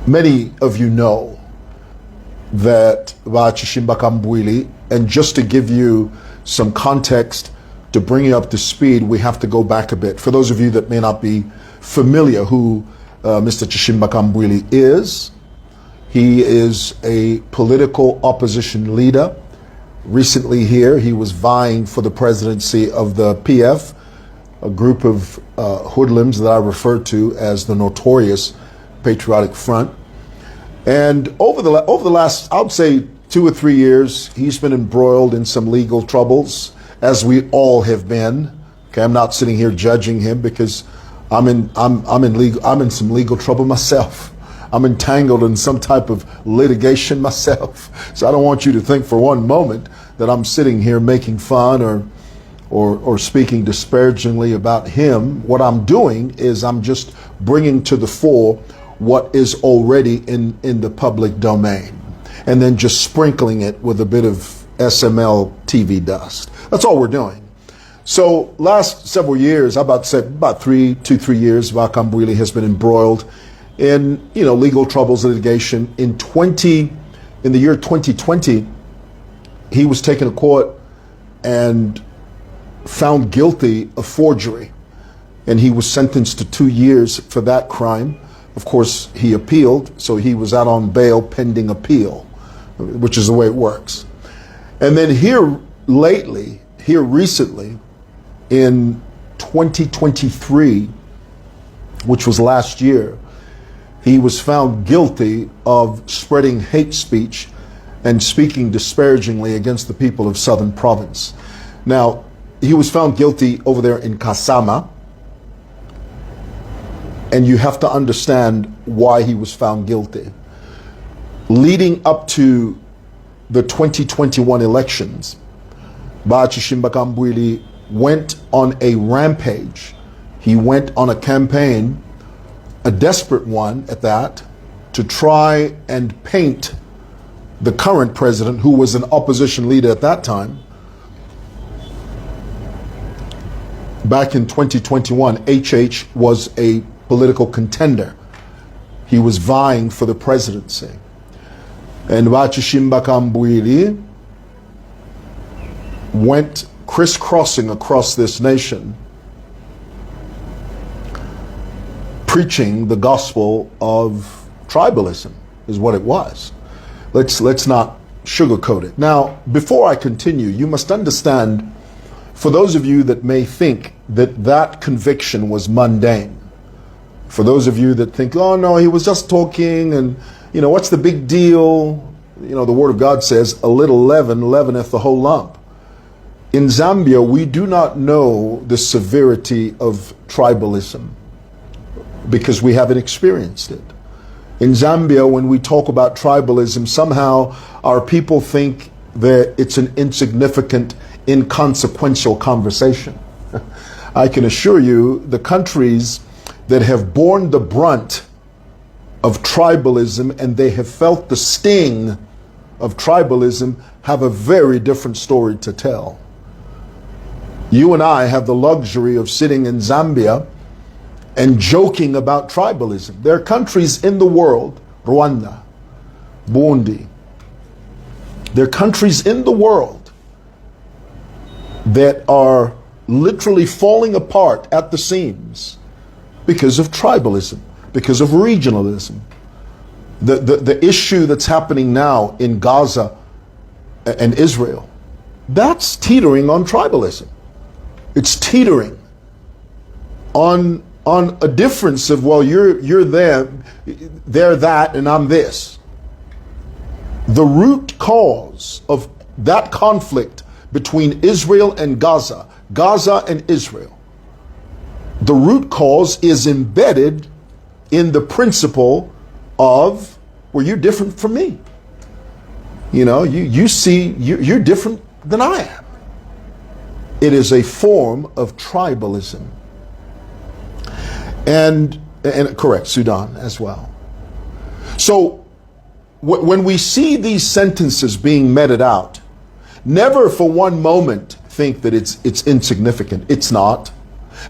Many of you know that about Chishimba Kambwili, and just to give you some context to bring you up to speed, we have to go back a bit. For those of you that may not be familiar who Mr. Chishimba Kambwili is, he is a political opposition leader. Recently here, he was vying for the presidency of the PF, a group of hoodlums that I refer to as the Notorious Patriotic Front. And over the last, I would say 2 or 3 years, he's been embroiled in some legal troubles, as we all have been. Okay, I'm not sitting here judging him because I'm in some legal trouble myself. I'm entangled in some type of litigation myself. So I don't want you to think for one moment that I'm sitting here making fun or speaking disparagingly about him. What I'm doing is I'm just bringing to the fore what is already in the public domain, and then just sprinkling it with a bit of SML TV dust. That's all we're doing. So last several years, about 3 years, Kambwili has been embroiled in legal troubles, litigation. In the year 2020, he was taken to court and found guilty of forgery, and he was sentenced to 2 years for that crime. Of course, he appealed, so he was out on bail pending appeal, which is the way it works. And then here recently, in 2023, which was last year, he was found guilty of spreading hate speech and speaking disparagingly against the people of Southern Province. Now, he was found guilty over there in Kasama, and you have to understand why he was found guilty. Leading up to the 2021 elections, Chishimba Kambwili went on a rampage. He went on a campaign, a desperate one at that, to try and paint the current president, who was an opposition leader at that time. Back in 2021, HH was a political contender. He was vying for the presidency. And Chishimba Kambwili went crisscrossing across this nation, preaching the gospel of tribalism, is what it was. Let's not sugarcoat it. Now, before I continue, you must understand, for those of you that may think that conviction was mundane, for those of you that think, oh no, he was just talking, and what's the big deal? The Word of God says, a little leaven leaveneth the whole lump. In Zambia, we do not know the severity of tribalism because we haven't experienced it. In Zambia, when we talk about tribalism, somehow our people think that it's an insignificant, inconsequential conversation. I can assure you, the countries that have borne the brunt of tribalism and they have felt the sting of tribalism have a very different story to tell. You and I have the luxury of sitting in Zambia and joking about tribalism. There are countries in the world, Rwanda, Burundi, there are countries in the world that are literally falling apart at the seams because of tribalism, because of regionalism. The issue that's happening now in Gaza and Israel, that's teetering on tribalism. It's teetering on a difference of, well, you're there, they're that, and I'm this. The root cause of that conflict between Israel and Gaza and Israel, the root cause is embedded in the principle of, well, you're different from me. You're different than I am. It is a form of tribalism. And correct, Sudan as well. So when we see these sentences being meted out, never for one moment think that it's insignificant. It's not.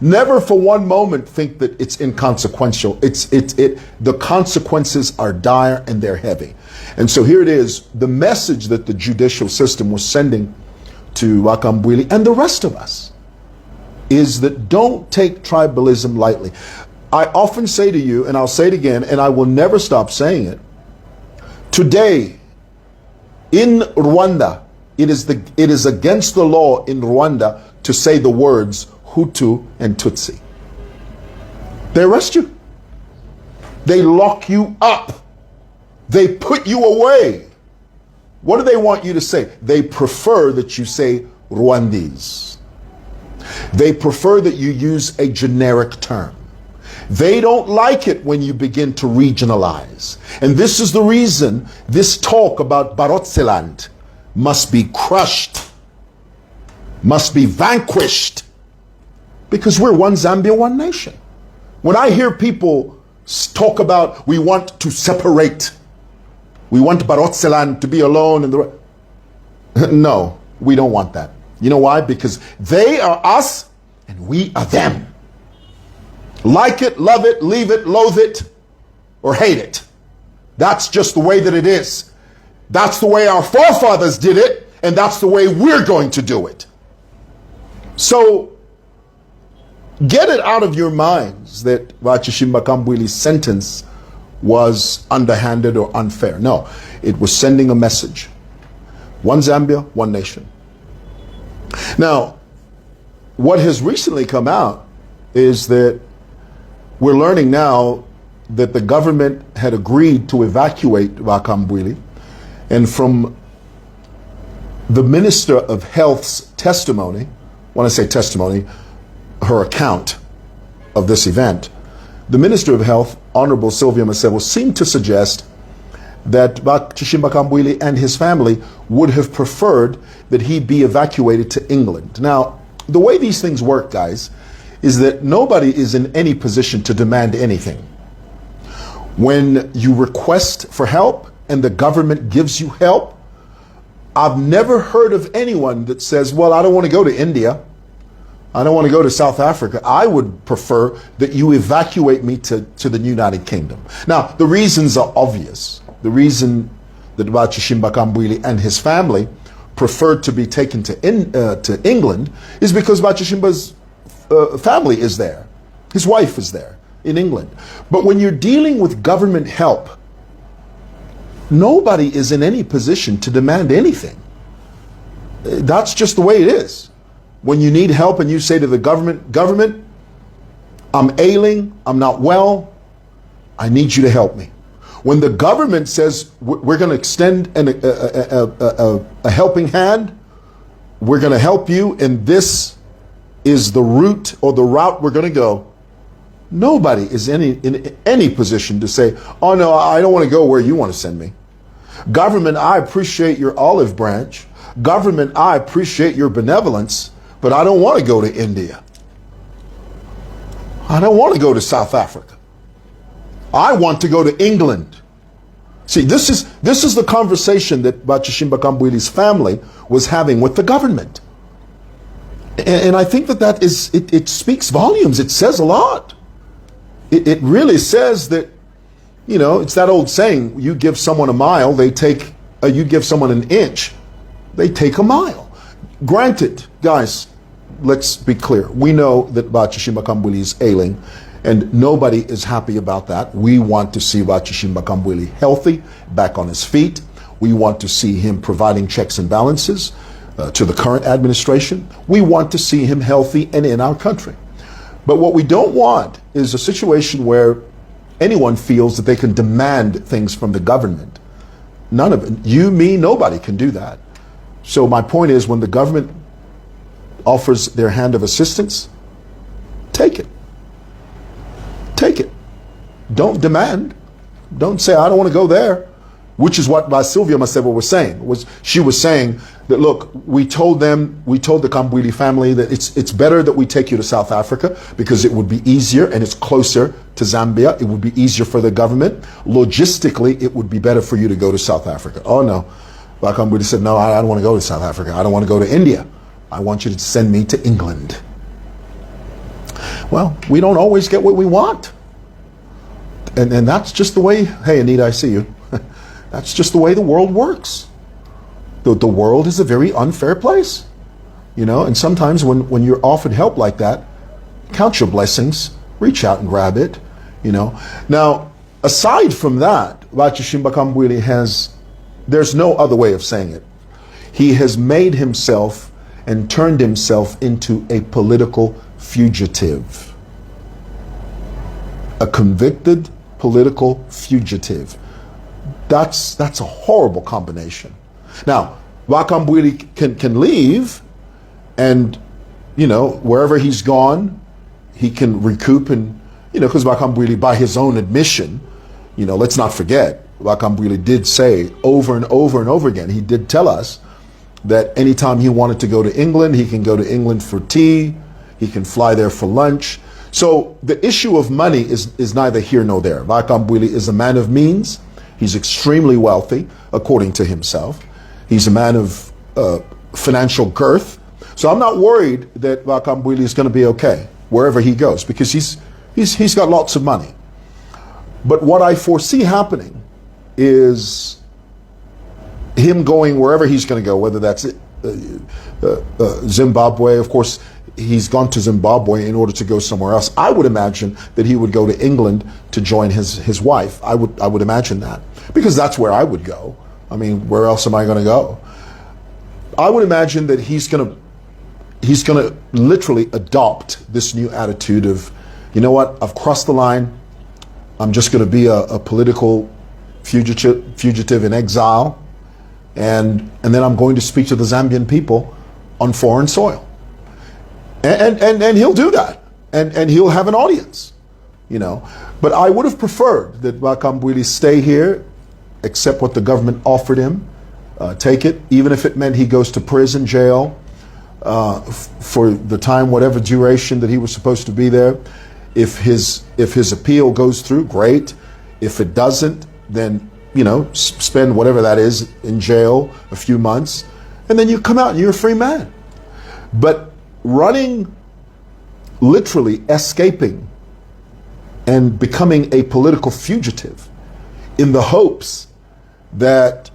Never for one moment think that it's inconsequential. The consequences are dire and they're heavy. And so here it is, the message that the judicial system was sending to Kambwili and the rest of us is that don't take tribalism lightly. I often say to you, and I'll say it again, and I will never stop saying it, today in Rwanda, it is against the law in Rwanda to say the words Hutu and Tutsi. They arrest you. They lock you up. They put you away. What do they want you to say? They prefer that you say Rwandese. They prefer that you use a generic term. They don't like it when you begin to regionalize. And this is the reason this talk about Barotseland must be crushed, must be vanquished, because we're one Zambia, one nation. When I hear people talk about we want to separate, we want Barotseland to be alone, and no, we don't want that. You know why? Because they are us and we are them. Like it, love it, leave it, loathe it, or hate it. That's just the way that it is. That's the way our forefathers did it, and that's the way we're going to do it. So get it out of your minds that Chishimba Kambwili's sentence was underhanded or unfair. No, it was sending a message. One Zambia, one nation. Now, what has recently come out is that we're learning now that the government had agreed to evacuate Kambwili, and from the Minister of Health's testimony, when I say testimony, her account of this event, the Minister of Health, Honorable Sylvia Masebo, seemed to suggest that Chishimba Kambwili and his family would have preferred that he be evacuated to England. Now, the way these things work, guys, is that nobody is in any position to demand anything. When you request for help and the government gives you help, I've never heard of anyone that says, well, I don't want to go to India. I don't want to go to South Africa. I would prefer that you evacuate me to the United Kingdom. Now, the reasons are obvious. The reason that Chishimba Kambwili and his family preferred to be taken to England is because Chishimba's family is there. His wife is there in England. But when you're dealing with government help, nobody is in any position to demand anything. That's just the way it is. When you need help and you say to the government, I'm ailing, I'm not well, I need you to help me. When the government says we're going to extend a helping hand, we're going to help you, and this is the route or the route we're going to go, nobody is in any position to say, oh no, I don't want to go where you want to send me. Government, I appreciate your olive branch. Government, I appreciate your benevolence, but I don't want to go to India. I don't want to go to South Africa. I want to go to England. See, this is the conversation that Chishimba Kambwili's family was having with the government. And I think that it speaks volumes. It says a lot. It really says that, you know, it's that old saying, you give someone a mile, you give someone an inch, they take a mile. Granted, guys, let's be clear. We know that Chishimba Kambwili is ailing, and nobody is happy about that. We want to see Chishimba Kambwili healthy, back on his feet. We want to see him providing checks and balances to the current administration. We want to see him healthy and in our country. But what we don't want is a situation where anyone feels that they can demand things from the government. None of it. You, me, nobody can do that. So my point is, when the government offers their hand of assistance, take it. Take it. Don't demand. Don't say, I don't want to go there. Which is what Sylvia Masebo was saying. She was saying that, look, we told the Kambwili family that it's better that we take you to South Africa because it would be easier and it's closer to Zambia. It would be easier for the government. Logistically, it would be better for you to go to South Africa. Oh no. Kambwili said, no, I don't want to go to South Africa. I don't want to go to India. I want you to send me to England. Well, we don't always get what we want. And that's just the way, hey, Anita, I see you. That's just the way the world works. The world is a very unfair place. And sometimes when you're offered help like that, count your blessings, reach out and grab it, Now, aside from that, Chishimba Kambwili there's no other way of saying it. He has made himself and turned himself into a political fugitive. A convicted political fugitive. That's a horrible combination. Now, Kambwili can leave and, wherever he's gone, he can recoup and, because Kambwili, by his own admission, let's not forget, Kambwili did say over and over and over again, he did tell us that anytime he wanted to go to England, he can go to England for tea, he can fly there for lunch. So the issue of money is neither here nor there. Kambwili is a man of means. He's extremely wealthy, according to himself. He's a man of financial girth. So I'm not worried that Kambwili is going to be okay wherever he goes, because he's got lots of money. But what I foresee happening is him going wherever he's going to go, whether that's Zimbabwe. Of course, he's gone to Zimbabwe in order to go somewhere else. I would imagine that he would go to England to join his wife. I would imagine that, because that's where I would go. I mean, where else am I going to go? I would imagine that he's going to literally adopt this new attitude of, you know what, I've crossed the line. I'm just going to be a political fugitive in exile. And then I'm going to speak to the Zambian people on foreign soil. And he'll do that. And he'll have an audience, But I would have preferred that Kambwili stay here, accept what the government offered him, take it, even if it meant he goes to prison, jail, for the time, whatever duration that he was supposed to be there. If his appeal goes through, great. If it doesn't, then spend whatever that is in jail, a few months, and then you come out and you're a free man. But running, literally escaping and becoming a political fugitive in the hopes that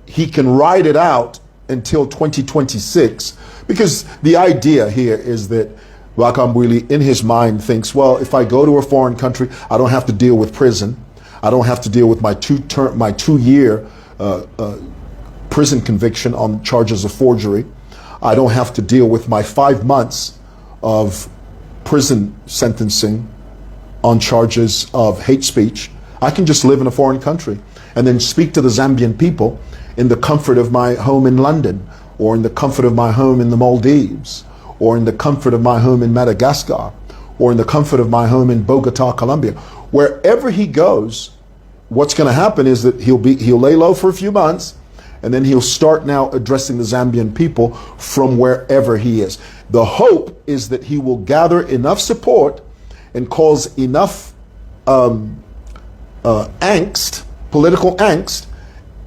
he can ride it out until 2026, because the idea here is that Kambwili in his mind thinks, well, if I go to a foreign country, I don't have to deal with prison. I don't have to deal with my 2-year prison conviction on charges of forgery. I don't have to deal with my 5 months of prison sentencing on charges of hate speech. I can just live in a foreign country and then speak to the Zambian people in the comfort of my home in London, or in the comfort of my home in the Maldives, or in the comfort of my home in Madagascar, or in the comfort of my home in Bogota, Colombia. Wherever he goes, what's going to happen is that he'll lay low for a few months, and then he'll start now addressing the Zambian people from wherever he is. The hope is that he will gather enough support and cause enough angst, political angst,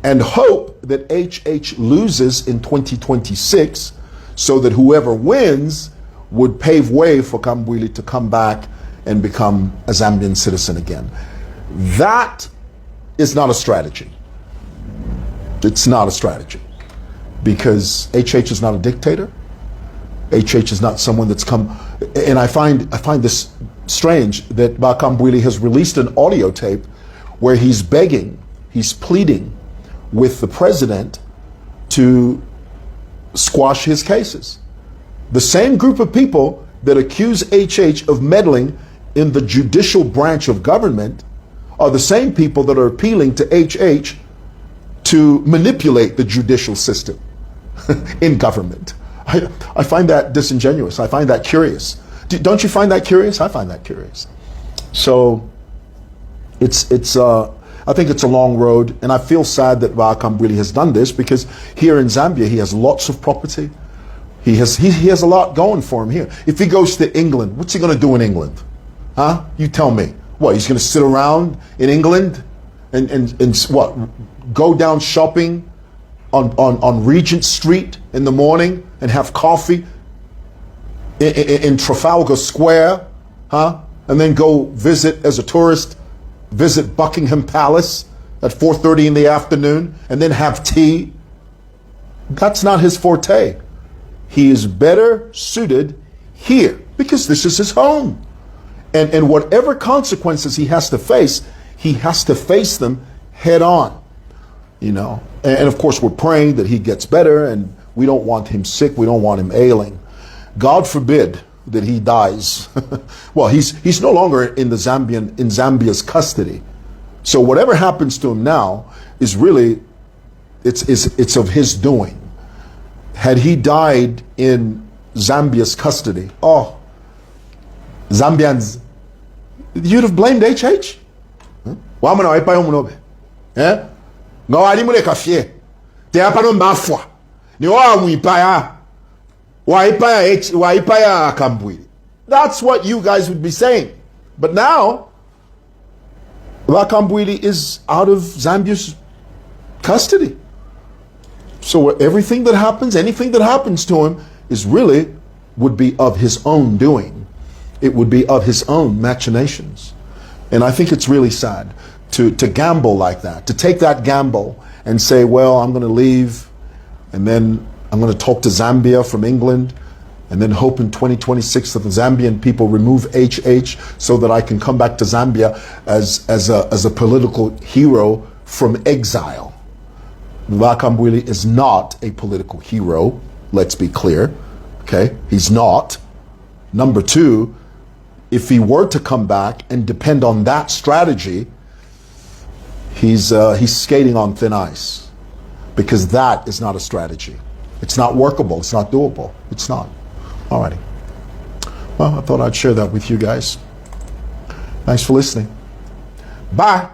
and hope that HH loses in 2026, so that whoever wins would pave way for Kambwili to come back and become a Zambian citizen again. That is not a strategy. It's not a strategy, because HH is not a dictator. HH is not someone that's come, and I find this strange that Kambwili has released an audio tape where he's begging, he's pleading with the president to squash his cases. The same group of people that accuse HH of meddling in the judicial branch of government are the same people that are appealing to HH to manipulate the judicial system in government. I find that disingenuous. I find that curious. Don't you find that curious? I find that curious. So I think it's a long road, and I feel sad that Kambwili has done this, because here in Zambia he has lots of property. He has a lot going for him here. If he goes to England, what's he going to do in England? Huh? You tell me. What, he's going to sit around in England and what? Go down shopping on Regent Street in the morning and have coffee in Trafalgar Square? huh? And then go visit as a tourist, visit Buckingham Palace at 4:30 in the afternoon, and then have tea. That's not his forte. He is better suited here because this is his home. And whatever consequences he has to face them head on. You know, and of course we're praying that he gets better, and we don't want him sick, we don't want him ailing. God forbid that he dies. Well, he's no longer in Zambia's custody. So whatever happens to him now is really it's of his doing. Had he died in Zambia's custody, oh, Zambians, you'd have blamed HH. Wamana waipa yomunobe. Eh? Ngawali mule kafie. Te hapa no mbafwa. Ni wa muipaya. Waipaya Kambwili. That's what you guys would be saying. But now, Kambwili is out of Zambia's custody. So everything that happens, anything that happens to him is really would be of his own doing. It would be of his own machinations. And I think it's really sad to gamble like that, to take that gamble and say, well, I'm going to leave and then I'm going to talk to Zambia from England and then hope in 2026 that the Zambian people remove HH so that I can come back to Zambia as a political hero from exile. Kambwili is not a political hero, let's be clear. Okay, he's not. Number two, if he were to come back and depend on that strategy, he's skating on thin ice, because that is not a strategy. It's not workable. It's not doable. It's not. Alrighty. Well, I thought I'd share that with you guys. Thanks for listening. Bye.